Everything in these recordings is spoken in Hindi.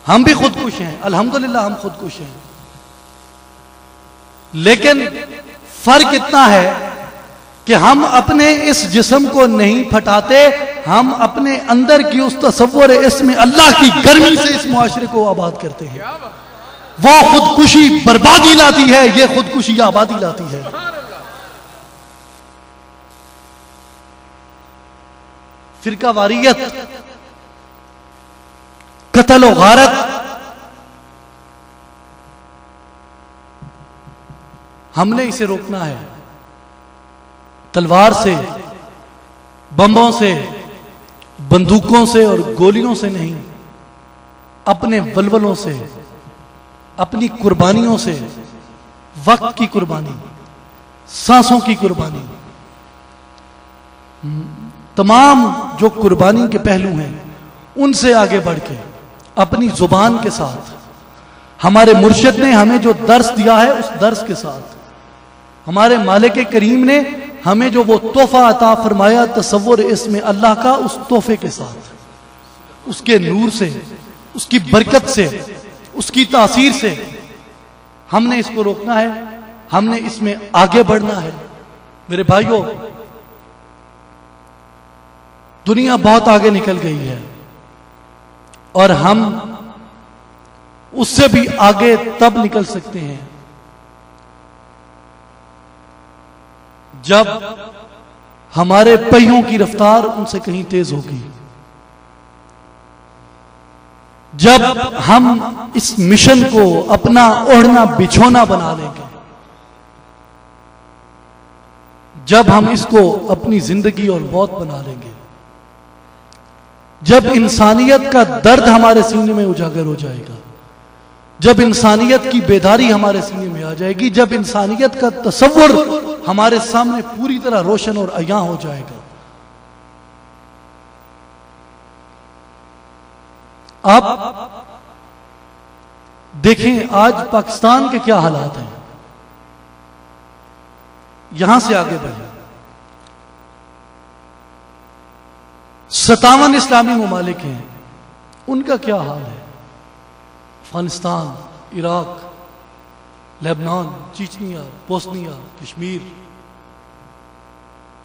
हम भी खुदकुश हैं, अल्हम्दुलिल्लाह हम खुदकुश हैं। लेकिन फर्क इतना है कि हम अपने इस जिस्म को नहीं फटाते, हम अपने अंदर की उस तसव्वुर इसमें अल्लाह की गर्मी से इस मुआशरे को आबाद करते हैं। वो खुदकुशी बर्बादी लाती है, ये खुदकुशी आबादी लाती है। फिरका वारियत, कत्ल और गारत, हमने इसे रोकना है। तलवार से, बमों से, बंदूकों से और गोलियों से नहीं, अपने वलवलों से, अपनी कुर्बानियों से, वक्त की कुर्बानी, सांसों की कुर्बानी, तमाम जो कुर्बानी के पहलू हैं उनसे आगे बढ़ के अपनी जुबान के साथ, हमारे मुर्शिद ने हमें जो दर्स दिया है उस दर्स के साथ, हमारे मालिक करीम ने हमें जो वो तोहफा अता फरमाया तसव्वुर इसमें अल्लाह का, उस तोहफे के साथ, उसके नूर से, उसकी बरकत से, उसकी तासीर से हमने इसको रोकना है, हमने इसमें आगे बढ़ना है। मेरे भाइयों, दुनिया बहुत आगे निकल गई है और हम उससे भी आगे तब निकल सकते हैं जब हमारे पहियों की रफ्तार उनसे कहीं तेज होगी, जब हम इस मिशन को अपना ओढ़ना बिछोना बना लेंगे, जब हम इसको अपनी जिंदगी और मौत बना लेंगे, जब इंसानियत का दर्द हमारे सीने में उजागर हो जाएगा, जब इंसानियत की बेदारी हमारे सीने में आ जाएगी, जब इंसानियत का तसव्वुर हमारे सामने पूरी तरह रोशन और अयां हो जाएगा। आप देखें आज पाकिस्तान के क्या हालात हैं, यहां से आगे बढ़े 57 इस्लामी ममालिक हैं, उनका क्या हाल है? Afghanistan, Iraq, Lebanon, Chechnya, Bosnia, Kashmir,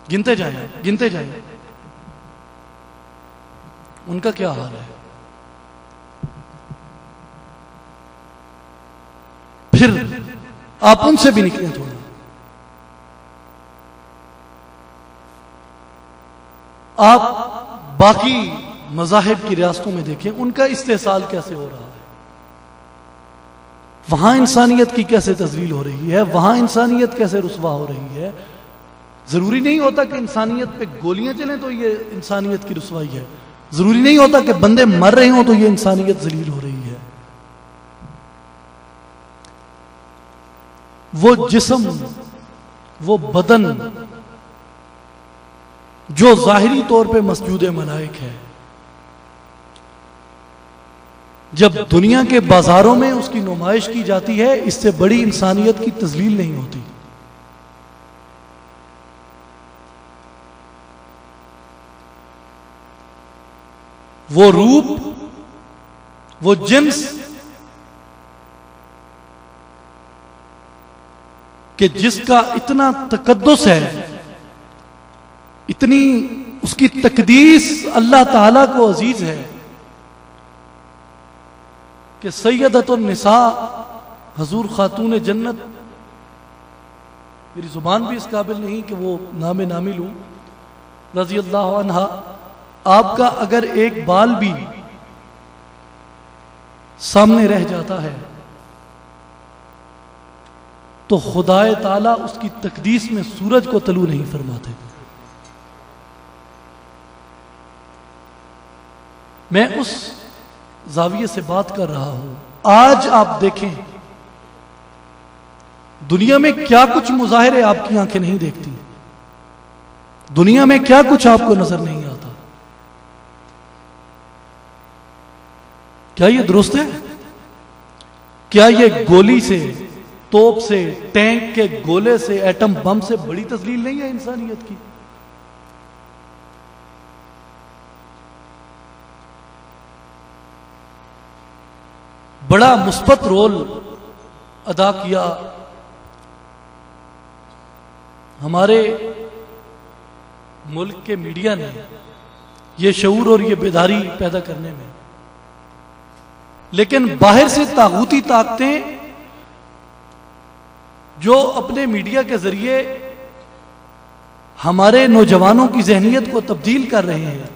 गिनते जाएं, उनका क्या हाल है? फिर आप उनसे भी निकलें थोड़ा, आप बाकी मज़ाहिब की रियासतों में देखें, उनका इस्तेसाल कैसे हो रहा है, वहां इंसानियत की कैसे तज़लील हो रही है, वहां इंसानियत कैसे रुसवा हो रही है। जरूरी नहीं होता कि इंसानियत पे गोलियां चलें तो ये इंसानियत की रुसवाई है, जरूरी नहीं होता कि बंदे मर रहे हों तो ये इंसानियत जलील हो रही है। वो जिस्म, वो बदन जो जाहिरी तौर पे मस्जूद मलाइक है, जब दुनिया के बाजारों में उसकी नुमाइश की जाती है, इससे बड़ी इंसानियत की तज़लील नहीं होती। वो रूप, वो जिन्स कि जिसका इतना तकद्दुस है, इतनी उसकी तकदीस अल्लाह ताला को अजीज है कि सैयदतुन निसा हजूर खातून जन्नत, मेरी जुबान भी इस काबिल नहीं कि वो नामे नामी लूं, रज़ी अल्लाह अन्हा, आपका अगर एक बाल भी सामने रह जाता है तो खुदाए ताला उसकी तकदीस में सूरज को तलू नहीं फरमाते। मैं उस जाविये से बात कर रहा हूं। आज आप देखें दुनिया में क्या कुछ मुजाहिरे आपकी आंखें नहीं देखती, दुनिया में क्या कुछ आपको नजर नहीं आता। क्या ये दुरुस्त है? क्या ये गोली से, तोप से, टैंक के गोले से, एटम बम से बड़ी तस्लील नहीं है इंसानियत की? बड़ा मुस्बत रोल अदा किया हमारे मुल्क के मीडिया ने ये शऊर और ये बेदारी पैदा करने में। लेकिन बाहर से तागूती ताकतें जो अपने मीडिया के जरिए हमारे नौजवानों की जहनियत को तब्दील कर रहे हैं,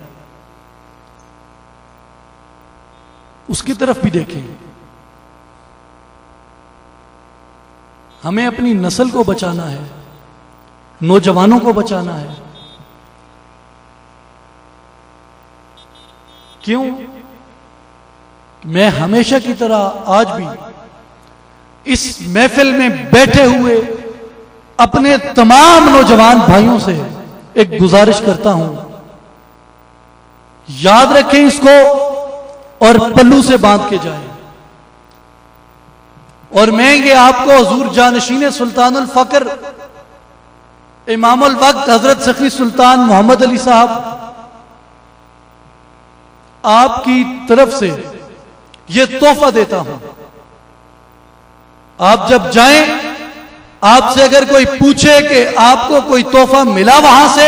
उसकी तरफ भी देखें। हमें अपनी नस्ल को बचाना है, नौजवानों को बचाना है। क्यों? मैं हमेशा की तरह आज भी इस महफिल में बैठे हुए अपने तमाम नौजवान भाइयों से एक गुजारिश करता हूं, याद रखें इसको और पल्लू से बांध के जाएं। और मैं ये आपको हुजूर जानशीन सुल्तानुल फक्र इमामुल वक्त हजरत सखी सुल्तान मोहम्मद अली साहब आपकी तरफ से ये तोहफा देता हूं। आप जब जाएं, आपसे अगर कोई पूछे कि आपको कोई तोहफा मिला वहां से,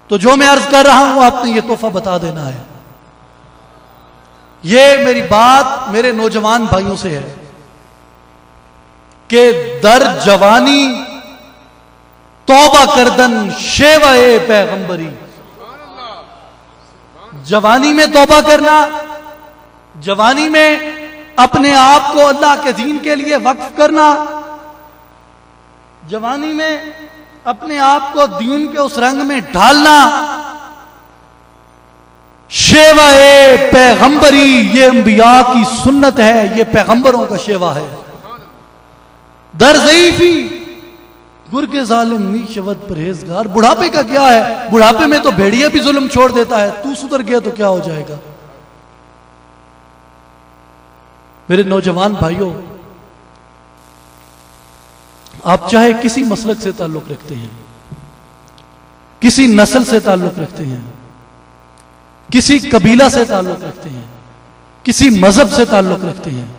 तो जो मैं अर्ज कर रहा हूं आपने ये तोहफा बता देना है। ये मेरी बात मेरे नौजवान भाइयों से है कि दर जवानी तौबा करदन शेवाए पैगंबरी। जवानी में तौबा करना, जवानी में अपने आप को अल्लाह के दीन के लिए वक्फ करना, जवानी में अपने आप को दीन के उस रंग में ढालना, शेवाए पैगंबरी, ये अंबिया की सुन्नत है, ये पैगंबरों का शेवा है। दर ज़ईफ़ी गुर के जालिम नी शवद परहेजगार। बुढ़ापे का क्या है? बुढ़ापे में तो भेड़िया भी जुल्म छोड़ देता है, तू सुधर गया तो क्या हो जाएगा। मेरे नौजवान भाइयों, आप चाहे किसी मसलक से ताल्लुक रखते हैं, किसी नस्ल से ताल्लुक रखते हैं, किसी कबीला से ताल्लुक रखते हैं, किसी मजहब से ताल्लुक रखते हैं,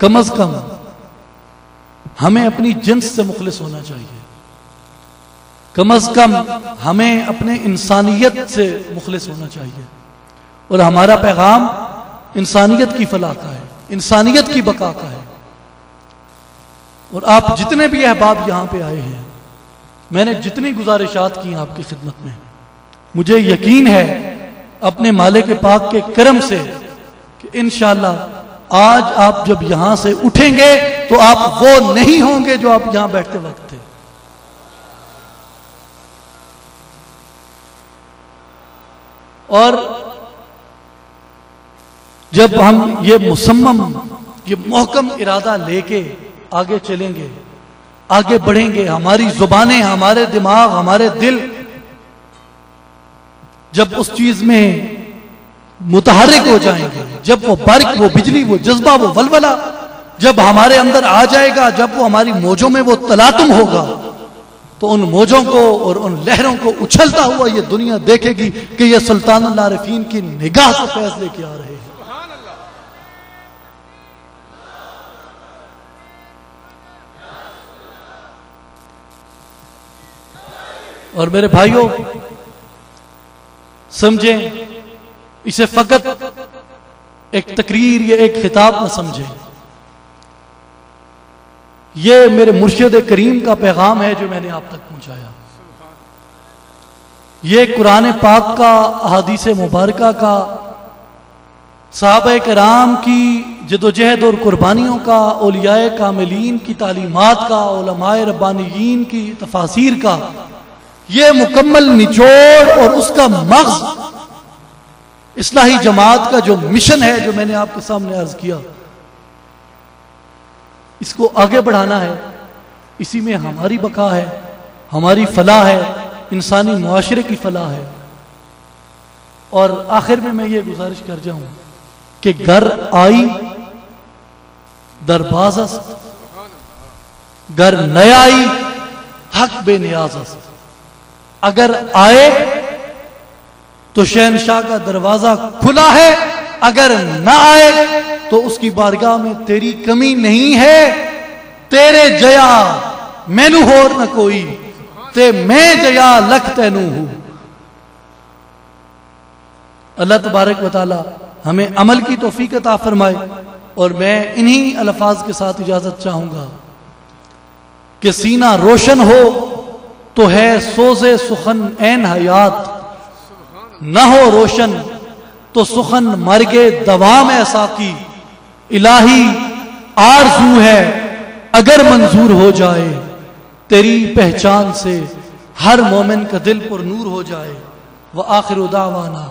कम अज कम हमें अपनी जिन्स से मुखलिस होना चाहिए। कम अज कम हमें अपने इंसानियत से मुखलिस होना चाहिए। और हमारा पैगाम इंसानियत की फलाह का है, इंसानियत की बका का है। और आप जितने भी अहबाब यहां पे आए हैं, मैंने जितनी गुजारिशात की आपकी खिदमत में, मुझे यकीन है अपने मालिक पाक के करम से कि इंशाअल्लाह आज आप जब यहां से उठेंगे तो आप वो नहीं होंगे जो आप यहां बैठते वक्त थे। और जब हम ये मुसम्मम, ये मोहकम इरादा लेके आगे चलेंगे, आगे बढ़ेंगे, हमारी जुबानें, हमारे दिमाग, हमारे दिल जब उस चीज में मुतहरिक हो जाएंगे, जब वो बर्क, वो बिजली, वो जज्बा, वो वलवला जब हमारे अंदर आ जाएगा, जब वो हमारी मौजों में वो तलातुम होगा, तो उन मौजों को और उन लहरों को उछलता हुआ ये दुनिया देखेगी कि ये सुल्तानुल आरिफीन की निगाह से फैज लेके आ रहे हैं। और मेरे भाइयों, समझें, इसे फकत एक तकरीर या एक खिताब न समझें। ये मेरे मुर्शिद करीम का पैगाम है जो मैंने आप तक पहुंचाया। ये कुरान पाक का, अहादीस मुबारका का, सहाबा कराम की जदोजहद और कुर्बानियों का, औलियाए कामिलीन की तालीमात का, उलमाए रब्बानियीन की तफासीर का ये मुकम्मल निचोड़ और उसका मग़ज़ इस्लाही जमात का जो मिशन है, जो मैंने आपके सामने अर्ज किया, इसको आगे बढ़ाना है। इसी में हमारी बका है, हमारी फलाह है, इंसानी मुआशरे की फलाह है। और आखिर में मैं ये गुजारिश कर जाऊं कि घर आई दरबाज़स्त, घर नयाई हक बेनियाज़स्त। अगर आए तो शहनशाह का दरवाजा खुला है, अगर ना आए तो उसकी बारगाह में तेरी कमी नहीं है। तेरे जया मैनू होर न कोई, ते मैं जया लख तैनू हूं। अल्लाह तबारक व तआला हमें अमल की तौफीक अता फरमाए। और मैं इन्हीं अल्फाज के साथ इजाजत चाहूंगा कि सीना रोशन हो तो है सोज़े सुखन ऐन हयात, न हो रोशन तो सुखन मरगे दवाम ऐसा की। इलाही आरज़ू है अगर मंजूर हो जाए, तेरी पहचान से हर मोमिन का दिल पर नूर हो जाए। व आखिर दावाना